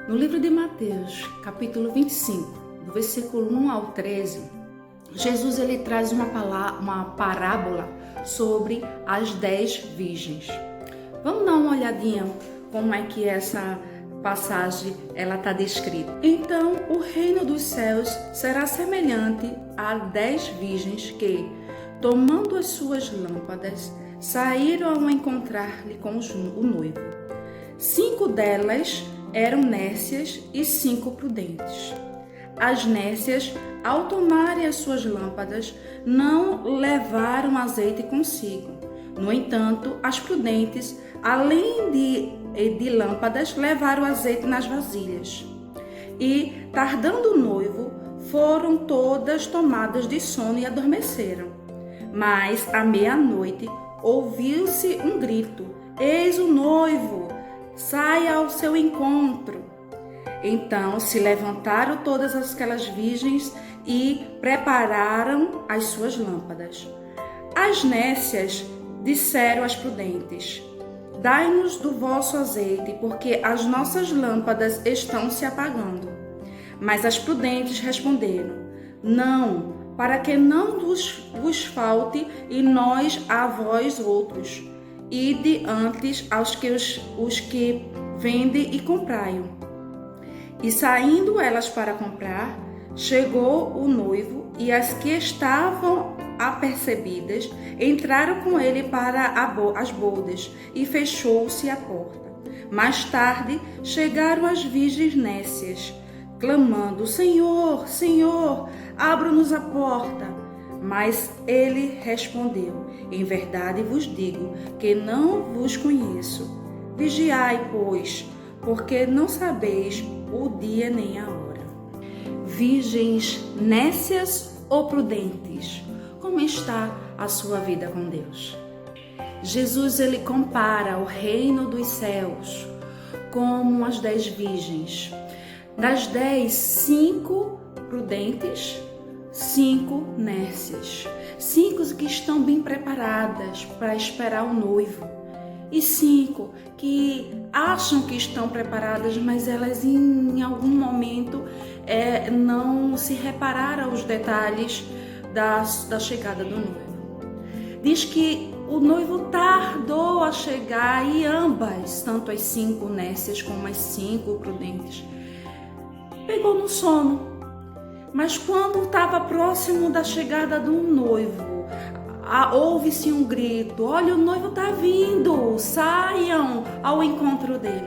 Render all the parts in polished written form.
No livro de Mateus, capítulo 25, do versículo 1 ao 13, Jesus ele traz uma parábola sobre as 10 virgens. Vamos dar uma olhadinha como é que essa passagem ela está descrita. Então, o reino dos céus será semelhante a 10 virgens que, tomando as suas lâmpadas, saíram ao encontrar-lhe com o noivo. 5 delas eram nécias e 5 prudentes. As nécias, ao tomarem as suas lâmpadas, não levaram azeite consigo. No entanto, as prudentes, além de lâmpadas, levaram azeite nas vasilhas. E, tardando o noivo, foram todas tomadas de sono e adormeceram. Mas, à meia-noite, ouviu-se um grito: "Eis o noivo! Saia ao seu encontro." Então se levantaram todas aquelas virgens e prepararam as suas lâmpadas. As nécias disseram às prudentes: "Dai-nos do vosso azeite, porque as nossas lâmpadas estão se apagando." Mas as prudentes responderam: "Não, para que não vos falte e nós a vós outros. Ide antes aos que vendem e comprai-o." E saindo elas para comprar, chegou o noivo, e as que estavam apercebidas entraram com ele para as bodas, e fechou-se a porta. Mais tarde chegaram as virgens nécias, clamando: "Senhor, Senhor, abra-nos a porta." Mas ele respondeu: "Em verdade vos digo que não vos conheço. Vigiai, pois, porque não sabeis o dia nem a hora." Virgens nécias ou prudentes? Como está a sua vida com Deus? Jesus ele compara o reino dos céus como as 10 virgens. Das 10, 5 prudentes, 5 nécias, 5 que estão bem preparadas para esperar o noivo, e 5 que acham que estão preparadas, mas elas em algum momento não se repararam aos detalhes da chegada do noivo. Diz que o noivo tardou a chegar, e ambas, tanto as 5 nécias como as 5 prudentes, pegou no sono. Mas quando estava próximo da chegada do noivo, houve-se um grito: "Olha, o noivo está vindo, saiam ao encontro dele."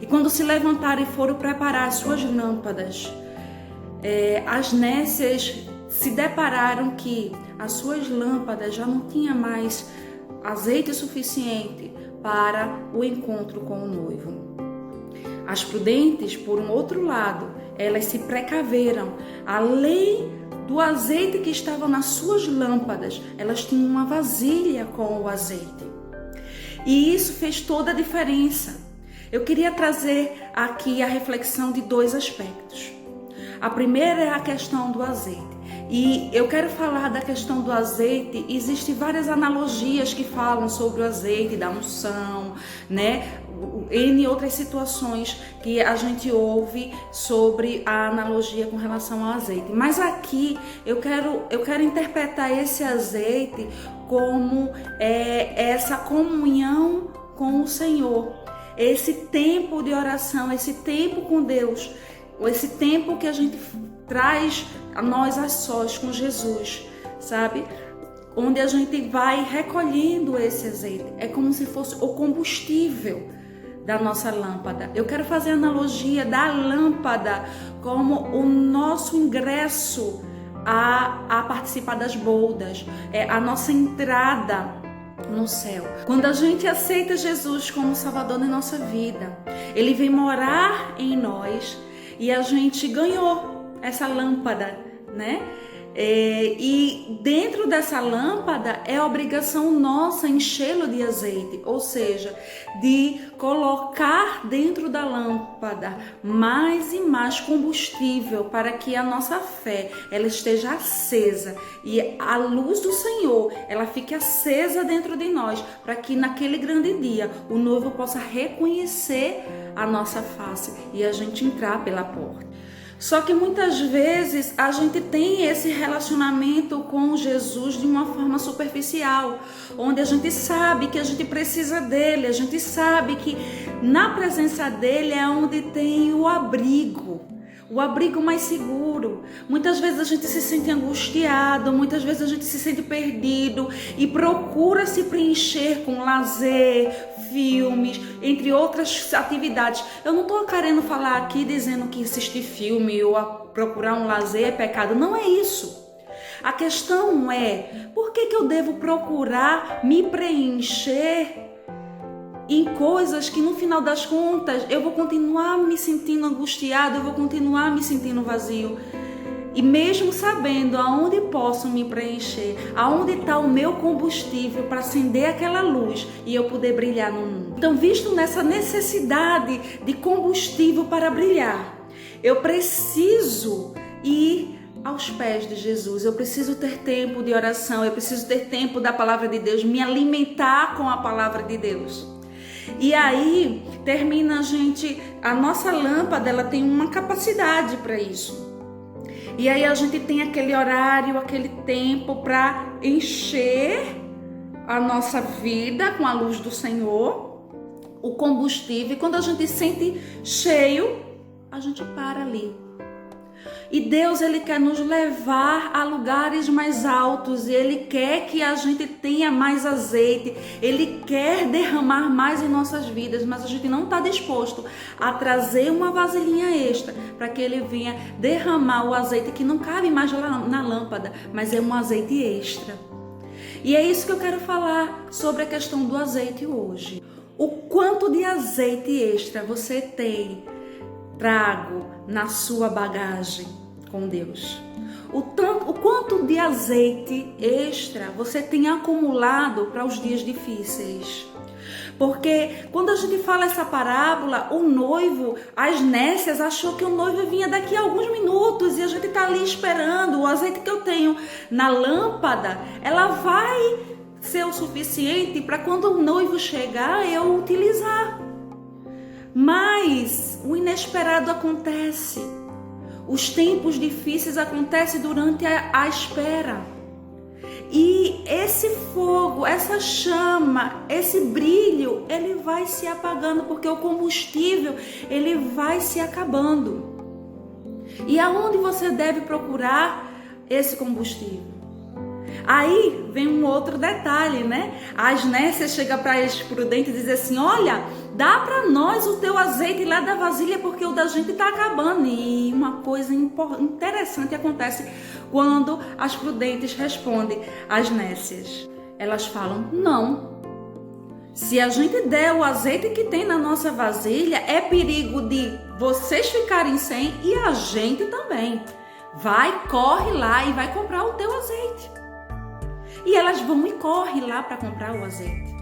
E quando se levantaram e foram preparar as suas lâmpadas, as nécias se depararam que as suas lâmpadas já não tinham mais azeite suficiente para o encontro com o noivo. As prudentes, por um outro lado, elas se precaveram. Além do azeite que estava nas suas lâmpadas, elas tinham uma vasilha com o azeite. E isso fez toda a diferença. Eu queria trazer aqui a reflexão de 2 aspectos. A primeira é a questão do azeite. E eu quero falar da questão do azeite. Existem várias analogias que falam sobre o azeite, da unção, né? Em outras situações que a gente ouve sobre a analogia com relação ao azeite. Mas aqui eu quero interpretar esse azeite como essa comunhão com o Senhor, esse tempo de oração, esse tempo com Deus, esse tempo que a gente traz a nós a sós com Jesus, sabe? Onde a gente vai recolhendo esse azeite. É como se fosse o combustível da nossa lâmpada. Eu quero fazer a analogia da lâmpada como o nosso ingresso a participar das bodas, a nossa entrada no céu. Quando a gente aceita Jesus como Salvador da nossa vida, Ele vem morar em nós e a gente ganhou essa lâmpada, né? E dentro dessa lâmpada é obrigação nossa enchê-lo de azeite, ou seja, de colocar dentro da lâmpada mais e mais combustível para que a nossa fé ela esteja acesa e a luz do Senhor ela fique acesa dentro de nós, para que naquele grande dia o noivo possa reconhecer a nossa face e a gente entrar pela porta. Só que muitas vezes a gente tem esse relacionamento com Jesus de uma forma superficial, onde a gente sabe que a gente precisa dele, a gente sabe que na presença dele é onde tem o abrigo mais seguro. Muitas vezes a gente se sente angustiado, muitas vezes a gente se sente perdido e procura se preencher com lazer, filmes, entre outras atividades. Eu não estou querendo falar aqui dizendo que assistir filme ou procurar um lazer é pecado, não é isso. A questão é, por que eu devo procurar me preencher em coisas que no final das contas eu vou continuar me sentindo angustiado, eu vou continuar me sentindo vazio? E mesmo sabendo aonde posso me preencher, aonde está o meu combustível para acender aquela luz e eu poder brilhar no mundo. Então, visto nessa necessidade de combustível para brilhar, eu preciso ir aos pés de Jesus, eu preciso ter tempo de oração, eu preciso ter tempo da palavra de Deus, me alimentar com a palavra de Deus. E aí termina a nossa lâmpada, ela tem uma capacidade para isso. E aí a gente tem aquele horário, aquele tempo para encher a nossa vida com a luz do Senhor, o combustível. E quando a gente sente cheio, a gente para ali. E Deus, Ele quer nos levar a lugares mais altos, e Ele quer que a gente tenha mais azeite, Ele quer derramar mais em nossas vidas, mas a gente não está disposto a trazer uma vasilhinha extra para que Ele venha derramar o azeite que não cabe mais na lâmpada, mas é um azeite extra. E é isso que eu quero falar sobre a questão do azeite hoje. O quanto de azeite extra você tem trago na sua bagagem com Deus? O quanto de azeite extra você tem acumulado para os dias difíceis? Porque quando a gente fala essa parábola, o noivo, as nécias, achou que o noivo vinha daqui a alguns minutos e a gente está ali esperando. O azeite que eu tenho na lâmpada, ela vai ser o suficiente para quando o noivo chegar eu utilizar. Mas o inesperado acontece. Os tempos difíceis acontecem durante a espera. E esse fogo, essa chama, esse brilho, ele vai se apagando porque o combustível, ele vai se acabando. E aonde você deve procurar esse combustível? Aí vem um outro detalhe, né? As nécias chegam para os prudentes e dizem assim: olha, dá para nós o teu azeite lá da vasilha porque o da gente está acabando. E uma coisa interessante acontece quando as prudentes respondem às nécias. Elas falam: não. Se a gente der o azeite que tem na nossa vasilha, é perigo de vocês ficarem sem e a gente também. Vai, corre lá e vai comprar o teu azeite. E elas vão e correm lá para comprar o azeite.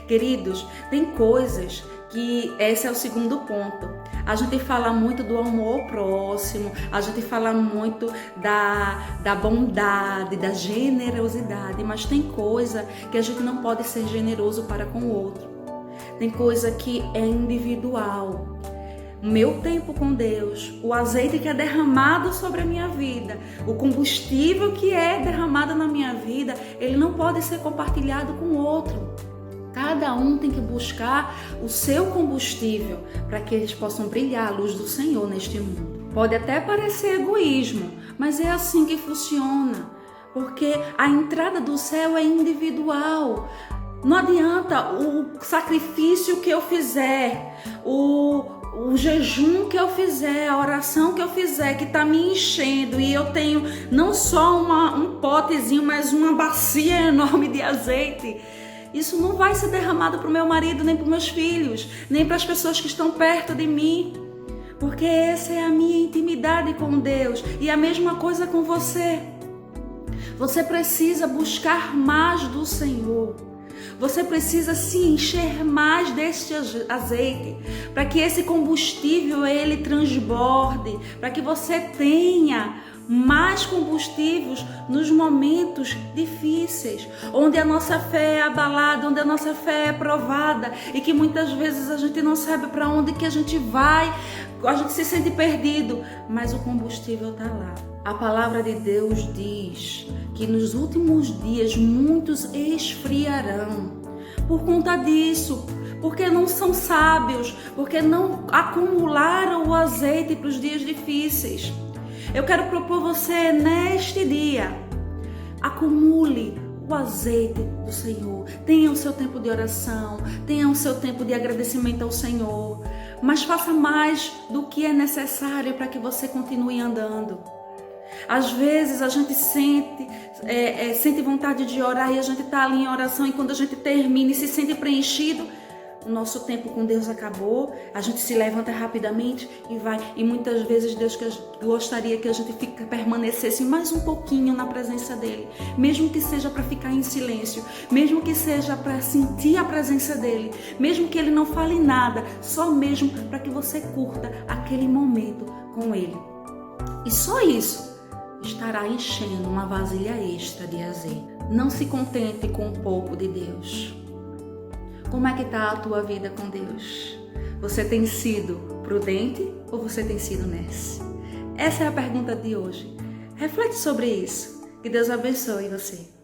Queridos, tem coisas que esse é o segundo ponto. A gente fala muito do amor ao próximo, a gente fala muito da bondade, da generosidade, mas tem coisa que a gente não pode ser generoso para com o outro. Tem coisa que é individual. O meu tempo com Deus, o azeite que é derramado sobre a minha vida, o combustível que é derramado na minha vida, ele não pode ser compartilhado com o outro. Cada um tem que buscar o seu combustível para que eles possam brilhar a luz do Senhor neste mundo. Pode até parecer egoísmo, mas é assim que funciona, porque a entrada do céu é individual. Não adianta o sacrifício que eu fizer, o jejum que eu fizer, a oração que eu fizer, que está me enchendo e eu tenho não só um potezinho, mas uma bacia enorme de azeite. Isso não vai ser derramado para o meu marido, nem para os meus filhos, nem para as pessoas que estão perto de mim. Porque essa é a minha intimidade com Deus. E a mesma coisa com você. Você precisa buscar mais do Senhor. Você precisa se encher mais deste azeite, para que esse combustível ele transborde, para que você tenha mais combustíveis nos momentos difíceis, onde a nossa fé é abalada, onde a nossa fé é provada e que muitas vezes a gente não sabe para onde que a gente vai, a gente se sente perdido, mas o combustível está lá. A palavra de Deus diz que nos últimos dias muitos esfriarão por conta disso, porque não são sábios, porque não acumularam o azeite para os dias difíceis. Eu quero propor você neste dia, acumule o azeite do Senhor, tenha o seu tempo de oração, tenha o seu tempo de agradecimento ao Senhor, mas faça mais do que é necessário para que você continue andando. Às vezes a gente sente vontade de orar e a gente está ali em oração e quando a gente termina e se sente preenchido, o nosso tempo com Deus acabou, a gente se levanta rapidamente e vai. E muitas vezes Deus gostaria que a gente permanecesse mais um pouquinho na presença dEle, mesmo que seja para ficar em silêncio, mesmo que seja para sentir a presença dEle, mesmo que Ele não fale nada, só mesmo para que você curta aquele momento com Ele. E só isso estará enchendo uma vasilha extra de azeite. Não se contente com um pouco de Deus. Como é que está a tua vida com Deus? Você tem sido prudente ou você tem sido nesse? Essa é a pergunta de hoje. Reflete sobre isso. Que Deus abençoe você.